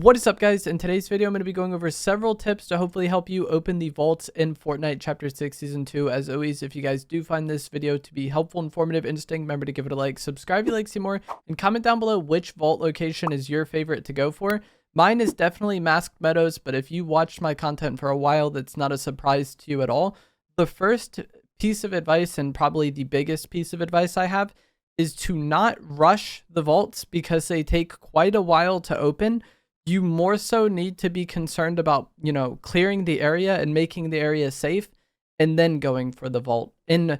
What is up, guys? In today's video, I'm going to be going over several tips to hopefully help you open the vaults in Fortnite Chapter 6 Season 2. As always, if you guys do find this video to be helpful, informative, interesting, remember to give it a like, subscribe if you like to see more, and comment down below which vault location is your favorite to go for. Mine is definitely Masked Meadows, but if you watched my content for a while, that's not a surprise to you at all. The first piece of advice, and probably the biggest piece of advice I have, is to not rush the vaults because they take quite a while to open. You more so need to be concerned about, clearing the area and making the area safe and then going for the vault. In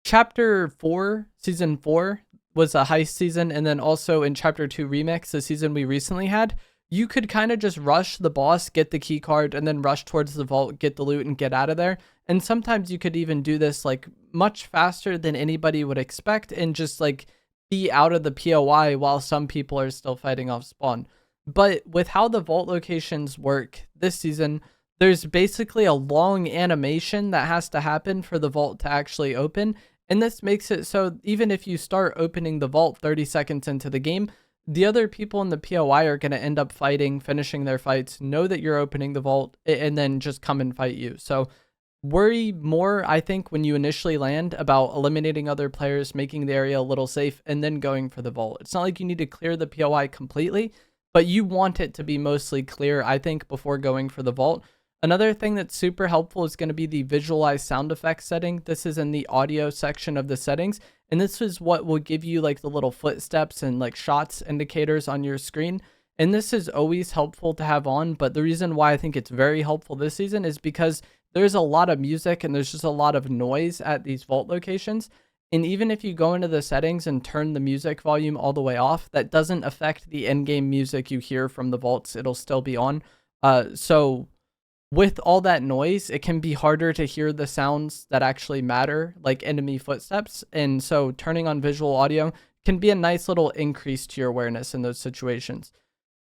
Chapter 4, Season 4 was a heist season, and then also in Chapter 2 Remix, the season we recently had, you could kind of just rush the boss, get the key card, and then rush towards the vault, get the loot, and get out of there. And sometimes you could even do this like much faster than anybody would expect and just like be out of the POI while some people are still fighting off spawn. But with how the vault locations work this season, there's basically a long animation that has to happen for the vault to actually open. And this makes it so even if you start opening the vault 30 seconds into the game, the other people in the POI are going to end up fighting, finishing their fights, know that you're opening the vault, and then just come and fight you. So worry more, I think, when you initially land about eliminating other players, making the area a little safe, and then going for the vault. It's not like you need to clear the POI completely, but you want it to be mostly clear, I think, before going for the vault. Another thing that's super helpful is going to be the visualize sound effects setting. This is in the audio section of the settings, and this is what will give you like the little footsteps and like shots indicators on your screen. And this is always helpful to have on, but the reason why I think it's very helpful this season is because there's a lot of music and there's just a lot of noise at these vault locations. And even if you go into the settings and turn the music volume all the way off, that doesn't affect the in-game music you hear from the vaults. It'll still be on. So with all that noise, it can be harder to hear the sounds that actually matter, like enemy footsteps. And so turning on visual audio can be a nice little increase to your awareness in those situations.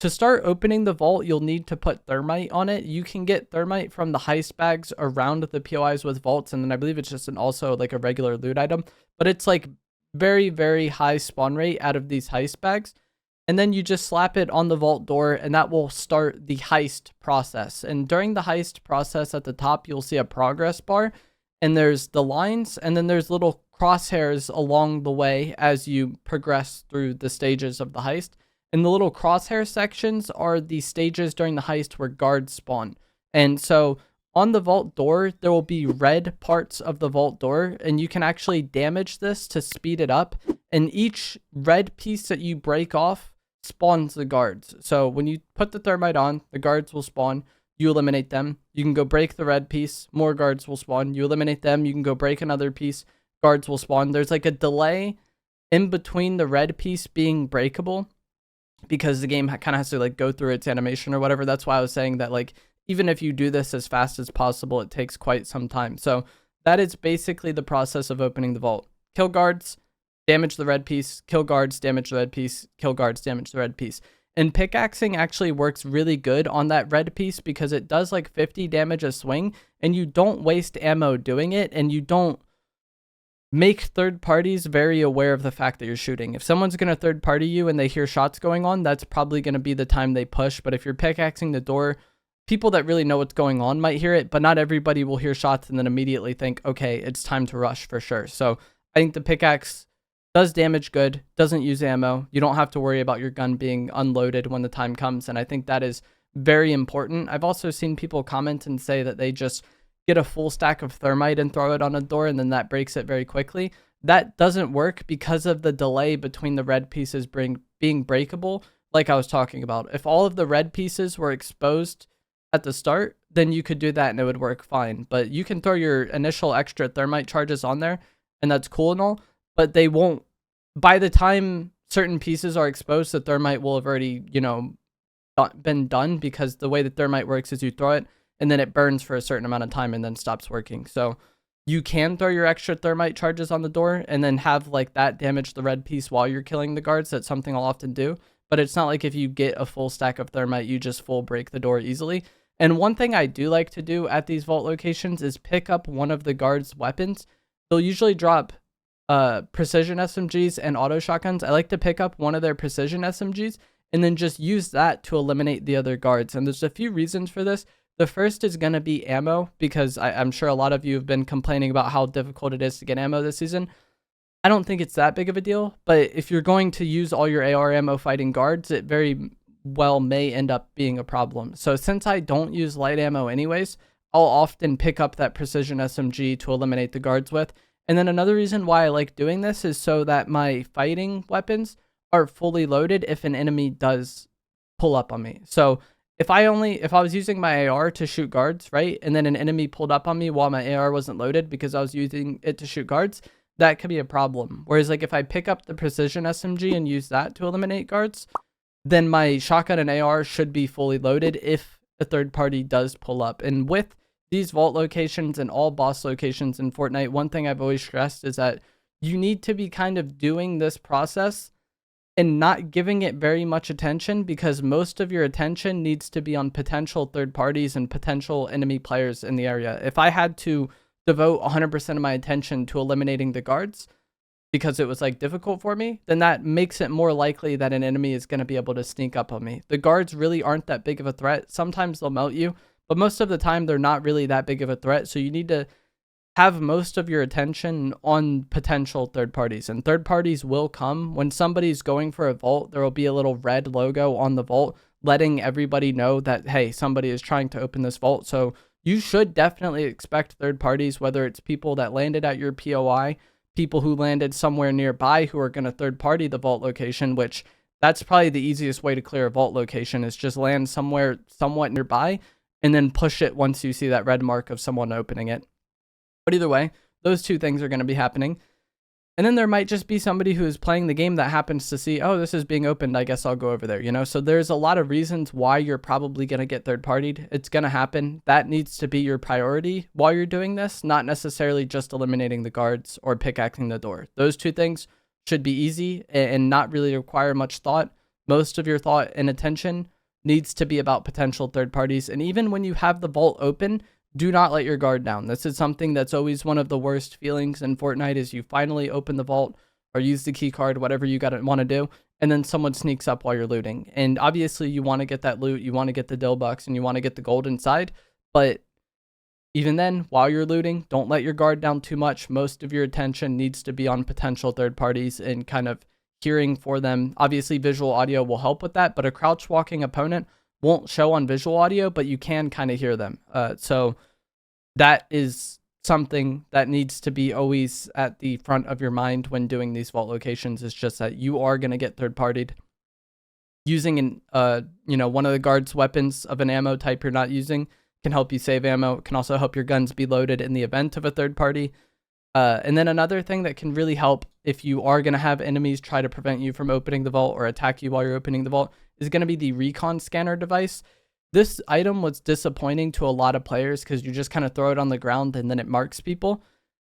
To start opening the vault, you'll need to put thermite on it. You can get thermite from the heist bags around the POIs with vaults, and then I believe it's just also like a regular loot item. But it's like very, very high spawn rate out of these heist bags. And then you just slap it on the vault door, and that will start the heist process. And during the heist process at the top, you'll see a progress bar, and there's the lines, and then there's little crosshairs along the way as you progress through the stages of the heist. And the little crosshair sections are the stages during the heist where guards spawn. And so on the vault door, there will be red parts of the vault door, and you can actually damage this to speed it up. And each red piece that you break off spawns the guards. So when you put the thermite on, the guards will spawn. You eliminate them. You can go break the red piece. More guards will spawn. You eliminate them. You can go break another piece. Guards will spawn. There's like a delay in between the red piece being breakable, because the game kind of has to like go through its animation or whatever. That's why I was saying that like even if you do this as fast as possible, it takes quite some time. So that is basically the process of opening the vault. Kill guards, damage the red piece, kill guards, damage the red piece, kill guards, damage the red piece. And pickaxing actually works really good on that red piece because it does like 50 damage a swing, and you don't waste ammo doing it, and you don't make third parties very aware of the fact that you're shooting. If someone's going to third party you and they hear shots going on, that's probably going to be the time they push. But if you're pickaxing the door, people that really know what's going on might hear it, but not everybody will hear shots and then immediately think, okay, it's time to rush for sure. So I think the pickaxe does damage good, doesn't use ammo. You don't have to worry about your gun being unloaded when the time comes. And I think that is very important. I've also seen people comment and say that they just get a full stack of thermite and throw it on a door, and then that breaks it very quickly. That doesn't work because of the delay between the red pieces being breakable, like I was talking about. If all of the red pieces were exposed at the start, then you could do that and it would work fine. But you can throw your initial extra thermite charges on there, and that's cool and all, but they won't, by the time certain pieces are exposed, the thermite will have already, been done, because the way that thermite works is you throw it, and then it burns for a certain amount of time and then stops working. So you can throw your extra thermite charges on the door and then have like that damage the red piece while you're killing the guards. That's something I'll often do. But it's not like if you get a full stack of thermite, you just full break the door easily. And one thing I do like to do at these vault locations is pick up one of the guards' weapons. They'll usually drop precision SMGs and auto shotguns. I like to pick up one of their precision SMGs and then just use that to eliminate the other guards. And there's a few reasons for this. The first is going to be ammo, because I'm sure a lot of you have been complaining about how difficult it is to get ammo this season. I don't think it's that big of a deal, but if you're going to use all your AR ammo fighting guards, it very well may end up being a problem. So since I don't use light ammo anyways, I'll often pick up that precision SMG to eliminate the guards with. And then another reason why I like doing this is so that my fighting weapons are fully loaded if an enemy does pull up on me. So if I was using my AR to shoot guards, right, and then an enemy pulled up on me while my AR wasn't loaded because I was using it to shoot guards, that could be a problem. Whereas like if I pick up the precision SMG and use that to eliminate guards, then my shotgun and AR should be fully loaded if a third party does pull up. And with these vault locations and all boss locations in Fortnite, one thing I've always stressed is that you need to be kind of doing this process and not giving it very much attention, because most of your attention needs to be on potential third parties and potential enemy players in the area. If I had to devote 100% of my attention to eliminating the guards because it was like difficult for me, then that makes it more likely that an enemy is going to be able to sneak up on me. The guards really aren't that big of a threat. Sometimes they'll melt you, but most of the time they're not really that big of a threat. So you need to have most of your attention on potential third parties, and third parties will come. When somebody's going for a vault, there will be a little red logo on the vault letting everybody know that, hey, somebody is trying to open this vault. So you should definitely expect third parties, whether it's people that landed at your POI, people who landed somewhere nearby who are going to third party the vault location, which that's probably the easiest way to clear a vault location, is just land somewhere somewhat nearby and then push it once you see that red mark of someone opening it. But either way, those two things are going to be happening. And then there might just be somebody who is playing the game that happens to see, oh, this is being opened, I guess I'll go over there, you know? So there's a lot of reasons why you're probably going to get third-partied. It's going to happen. That needs to be your priority while you're doing this, not necessarily just eliminating the guards or pickaxing the door. Those two things should be easy and not really require much thought. Most of your thought and attention needs to be about potential third parties. And even when you have the vault open, do not let your guard down. This is something that's always one of the worst feelings in Fortnite, is you finally open the vault or use the key card, whatever you want to do, and then someone sneaks up while you're looting. And obviously you want to get that loot, you want to get the dill bucks, and you want to get the gold inside. But even then, while you're looting, don't let your guard down too much. Most of your attention needs to be on potential third parties and kind of hearing for them. Obviously visual audio will help with that, but a crouch walking opponent won't show on visual audio, but you can kind of hear them. So that is something that needs to be always at the front of your mind when doing these vault locations, is just that you are going to get third partied. Using one of the guards' weapons of an ammo type you're not using can help you save ammo. It can also help your guns be loaded in the event of a third party. And then another thing that can really help if you are going to have enemies try to prevent you from opening the vault or attack you while you're opening the vault is going to be the recon scanner device. This item was disappointing to a lot of players because you just kind of throw it on the ground and then it marks people.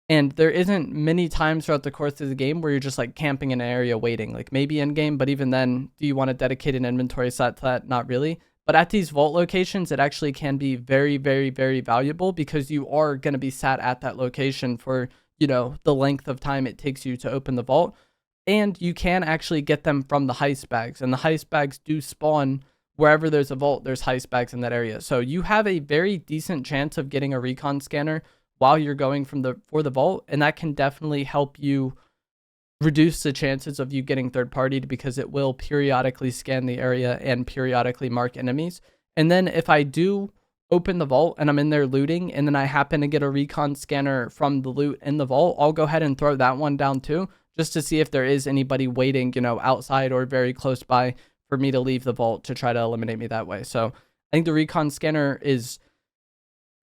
And there isn't many times throughout the course of the game where you're just like camping in an area waiting, like maybe in game, but even then, do you want to dedicate an inventory slot to that? Not really. But at these vault locations, it actually can be very, very, very valuable because you are going to be sat at that location for, the length of time it takes you to open the vault. And you can actually get them from the heist bags, and the heist bags do spawn wherever there's a vault. There's heist bags in that area. So you have a very decent chance of getting a recon scanner while you're going for the vault, and that can definitely help you reduce the chances of you getting third partied, because it will periodically scan the area and periodically mark enemies. And then if I do open the vault and I'm in there looting and then I happen to get a recon scanner from the loot in the vault, I'll go ahead and throw that one down too, just to see if there is anybody waiting, outside or very close by for me to leave the vault to try to eliminate me that way. So I think the recon scanner is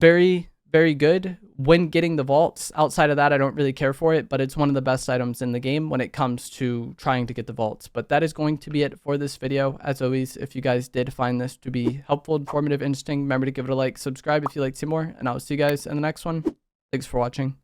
very, very good when getting the vaults. Outside of that, I don't really care for it, but it's one of the best items in the game when it comes to trying to get the vaults. But that is going to be it for this video. As always, if you guys did find this to be helpful, informative, interesting, remember to give it a like, subscribe if you'd like to see more, and I'll see you guys in the next one. Thanks for watching.